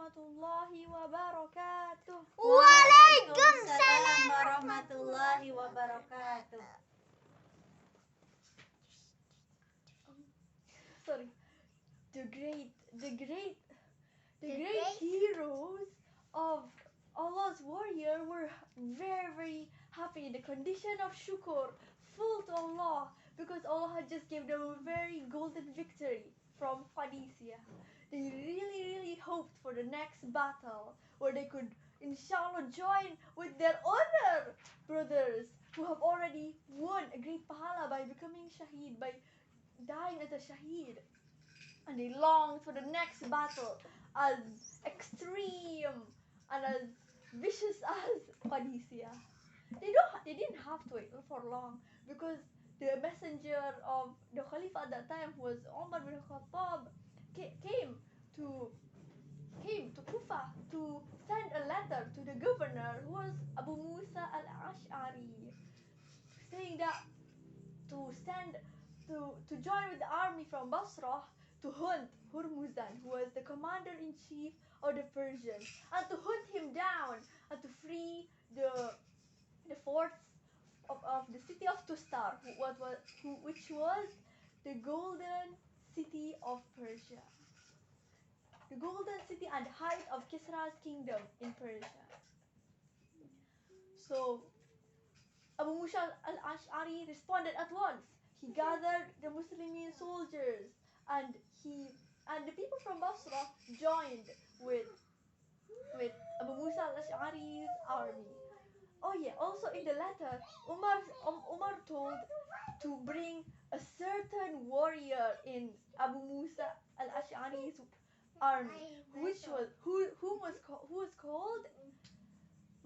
warahmatullahi wabarakatuh. Waalaikumsalam warahmatullahi wabarakatuh. Sorry. The great heroes of Allah's warrior were very, very happy in the condition of shukr, full to Allah, because Allah had just given them a very golden victory from Qadisiyah. They really, really hoped for the next battle where they could inshallah join with their other brothers who have already won a great pahala by becoming shaheed, by dying as a shaheed. And they longed for the next battle as extreme and as vicious as Qadisiyah. They didn't have to wait for long, because the messenger of the Khalifa at that time, who was Umar bin Khattab, came to Kufa to send a letter to the governor, who was Abu Musa al-Ash'ari, saying that to join with the army from Basra to hunt Hurmuzan, who was the commander-in-chief of the Persians, and to hunt him down and to free the forts of the city of Tustar, which was the golden city of Persia, the golden city and height of Kisra's kingdom in Persia. So Abu Musa al-Ash'ari responded at once. He gathered the Muslim soldiers, and the people from Basra joined with Abu Musa al-Ash'ari's army. Oh yeah, also in the letter, Umar told to bring a certain warrior in Abu Musa al-Ash'ari's army, who was called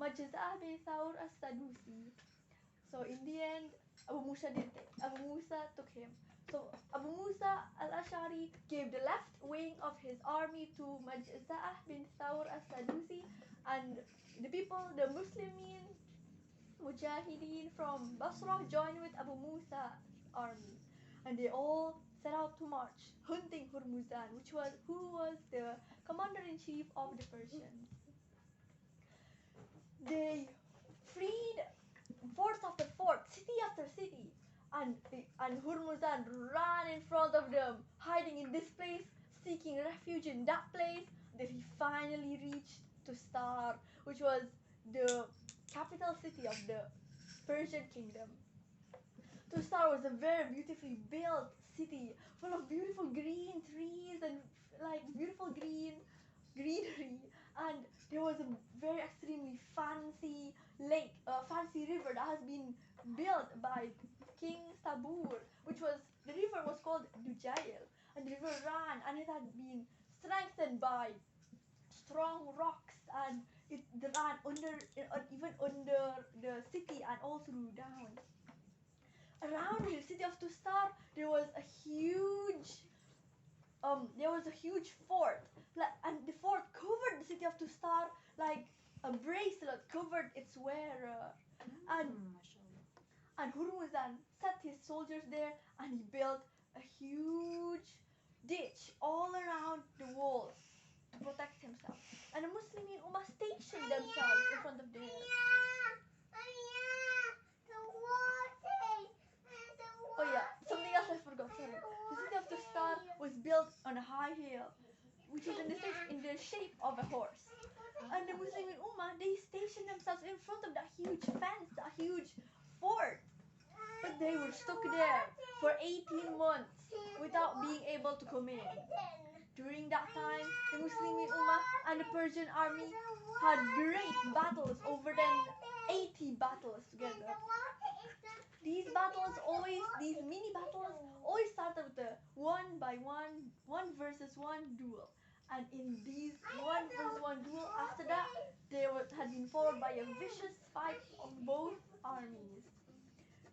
Majza'ah bin Tsaur as-Sadusi. So in the end, Abu Musa took him. So Abu Musa al-Ash'ari gave the left wing of his army to Majza'ah bin Tsaur as-Sadusi, and the Muslimin Mujahideen from Basra joined with Abu Musa's army, and they all set out to march, hunting Hurmuzan, who was the commander-in-chief of the Persians. They freed fort after fort, city after city, and Hurmuzan ran in front of them, hiding in this place, seeking refuge in that place, until he finally reached Tustar, which was the capital city of the Persian kingdom. Tustar was a very beautifully built city, full of beautiful green trees and beautiful greenery, and there was a very extremely fancy lake, a fancy river that has been built by King Sabur, the river was called Dujail, and the river ran, and it had been strengthened by strong rocks, and it ran even under the city and all through down. Around the city of Tustar, there was a huge fort, and the fort covered the city of Tustar like a bracelet covered its wearer. And Hurmuzan set his soldiers there, and he built a huge ditch all around the walls to protect himself. And the Muslimin Ummah stationed themselves in front of there. Oh yeah, something else I forgot, sorry. The city of Tustar was built on a high hill, which was in the shape of a horse. And the Muslimin Ummah, they stationed themselves in front of that huge fence, that huge fort. But they were stuck there for 18 months without being able to come in. During that time, the Muslimin Ummah and the Persian army had great battles, over than 80 battles together. These mini battles always started with a one versus one duel. And in these 1-versus-1 duel, after that, had been followed by a vicious fight of both armies.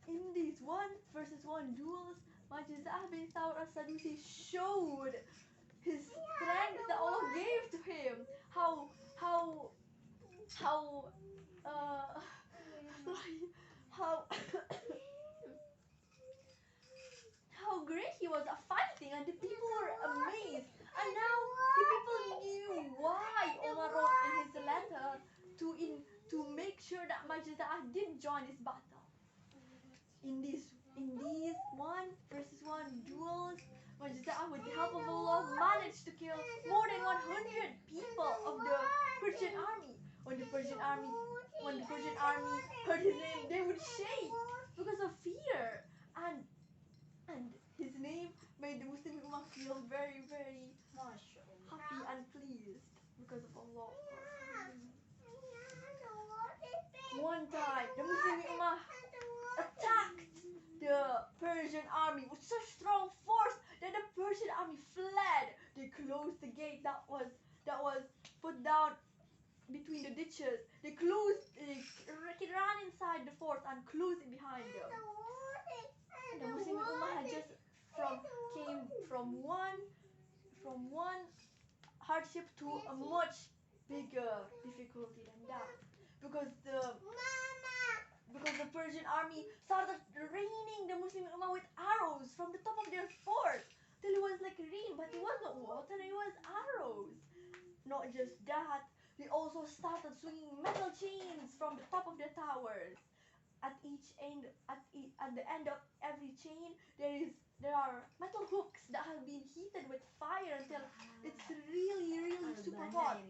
In these 1-versus-1 duels, Majza'ah bin Tsaur as-Sadusi showed his strength that Allah gave to him. How how great he was at fighting, and the people were amazed. And now the people knew why join this battle. In these 1 versus 1 duels, Majza'ah, with the help of Allah, managed to kill more than 100 people of the Persian army. When the Persian army heard his name, they would shake because of fear, and his name made the Muslim Ummah feel very, very happy and pleased because of Allah. One time, the Muslim Ummah attacked the Persian army with such strong force that the Persian army fled. They closed the gate that was put down between the ditches. They ran inside the fort and closed it behind them. The Muslim Ummah had just came from one hardship to a much bigger difficulty than that, because the Persian army started raining the Muslim Ummah with arrows from the top of their fort till it was like rain, but it was not water, it was arrows. Not just that, they also started swinging metal chains from the top of the towers. At the end of every chain, there are metal hooks that have been heated with fire until it's really super hot.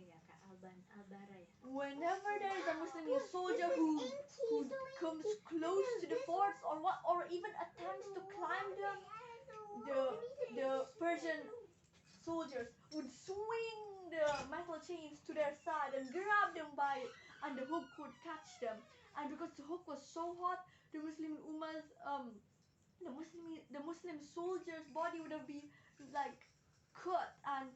Whenever there is a Muslim soldier who comes close to the forts or even attempts to climb them, the Persian soldiers would swing the metal chains to their side and grab them by it, and the hook would catch them. And because the hook was so hot, the Muslim Ummah's the Muslim soldiers' body would have been like cut, and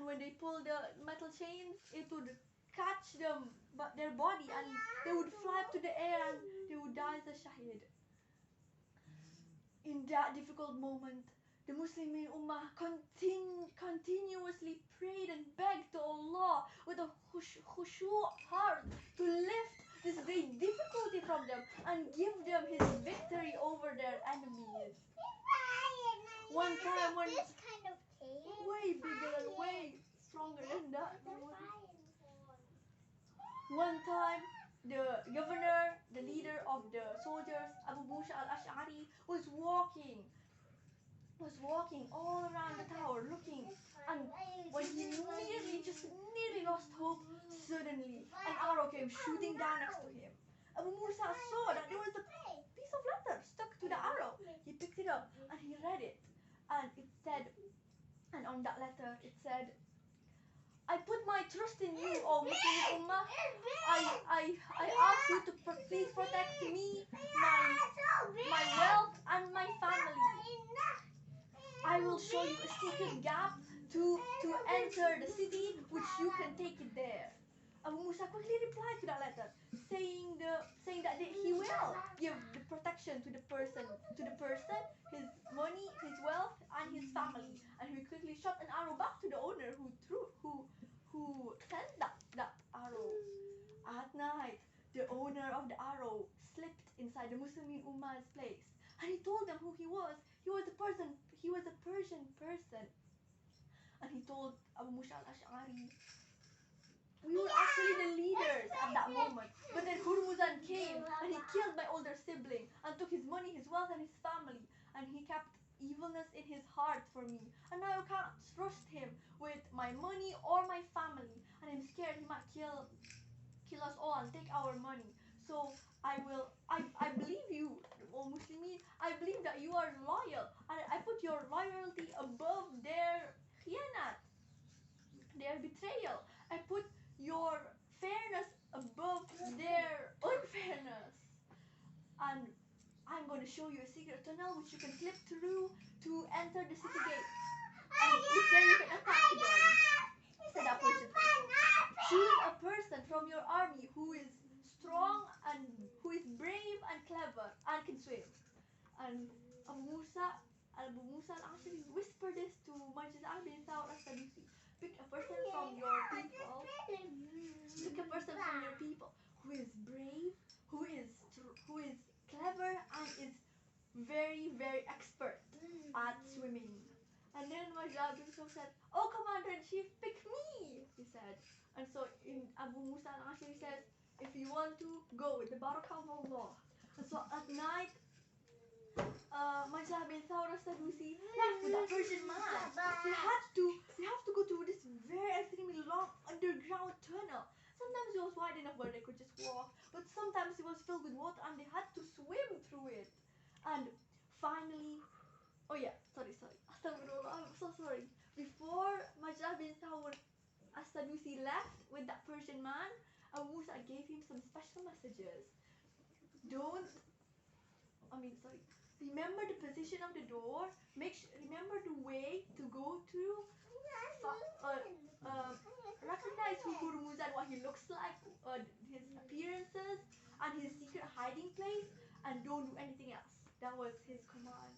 when they pull the metal chains, it would catch them, but their body, and they would fly up to the air and they would die as a shaheed. In that difficult moment, the Muslim Ummah continuously prayed and begged to Allah with a khushu' heart to lift this great difficulty from them and give them His victory over their enemies. One time when way bigger and way stronger than that. One time, the governor, the leader of the soldiers, Abu Musa al-Ash'ari, was walking all around the tower looking, and when he nearly lost hope, suddenly an arrow came shooting down next to him. Abu Musa saw that there was a piece of letter stuck to the arrow. He picked it up and he read it, and on that letter it said, "I put my trust in you, O Muslim Ummah. I ask you to please protect me, my wealth, and my family. I will show you a secret gap to enter the city, which you can take it there." Abu Musa quickly replied to that letter, saying that he will give the protection to the person, his money, his wealth, and his family. And he quickly shot an arrow back to the owner who sent that arrow. At night, the owner of the arrow slipped inside the Muslim Ummah's place, and he told them who he was. He was a Persian person. And he told Abu Musa al-Ash'ari, "We were actually the leaders at that moment, but then Hurmuzan came and he killed my older sibling and took his money, his wealth, and his family, and he kept evilness in his heart for me, and now I can't trust him with my money or my family, and I'm scared he might kill us all and take our money. So I believe you, O Muslimin. I believe that you are loyal, and I put your loyalty above their khiyanat, their betrayal. I put your fairness above their unfairness. And I'm going to show you a secret tunnel which you can slip through to enter the city gate. And with there you can attack them," said that person. "Choose a person from your army who is strong and who is brave and clever and can swim." And Abu Musa al-Ashari whispered this to Majza'ah bin Tsaur as-Sadusi. Pick a person from your people. Pick a person from your people who is brave, who is clever, and is very, very expert at swimming. And then Majza'ah bin Tsaur said, "Oh, Commander in Chief, pick me," he said. And so Abu Musa al-Ashari says, if you want to go with the barakah of Allah. So at night, Majza'ah bin Tsaur Sadusi left with that Persian man. They have to go through this very extremely long underground tunnel. Sometimes it was wide enough where they could just walk, but sometimes it was filled with water and they had to swim through it. And finally, oh yeah, sorry. Astaghfirullah, I'm so sorry. Before Majza'ah bin Tsaur Sadusi left with that Persian man, Abu Musa gave him some special messages. Remember the position of the door. Remember the way to go to. Recognize who Hurmuz and what he looks like, his appearances, and his secret hiding place, and don't do anything else. That was his command.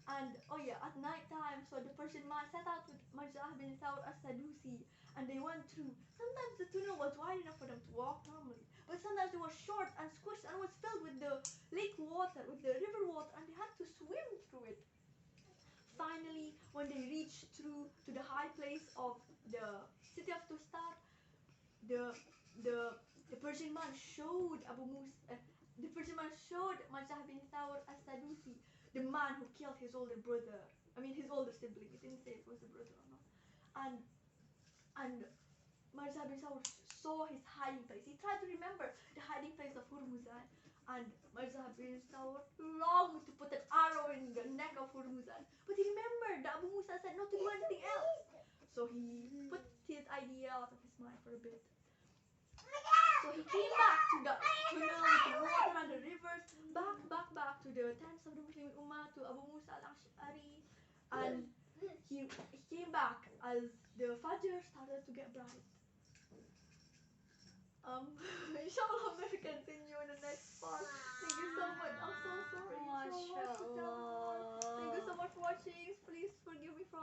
And oh yeah, at night time, so the Persian man set out with Majza'ah bin Tsaur Sadusi, and they went through. Sometimes the tunnel was wide enough for them to walk normally, but sometimes it was short and squished and was filled with the lake water, with the river water, and they had to swim through it. Finally, when they reached through to the high place of the city of Tustar, the Persian man showed the Persian man showed Majza'ah bin Tsaur Sadusi, the man who killed his older brother. I mean, his older sibling. It didn't say it was a brother or not. And Majza'ah bin Tsaur saw his hiding place. He tried to remember the hiding place of Hurmuzan, and Majza'ah bin Tsaur longed to put an arrow in the neck of Hurmuzan, but he remembered that Abu Musa said not to do anything else. So he put his idea out of his mind for a bit. So he came back to the tunnel with the water and the rivers, back to the tents of the Muslim Ummah, to Abu Musa al-Ash'ari, and he came back as the Fajr started to get bright. Inshallah, I'm going to continue in the next part. Thank you so much. I'm so sorry. MashaAllah. Thank you so much for watching. Please forgive me for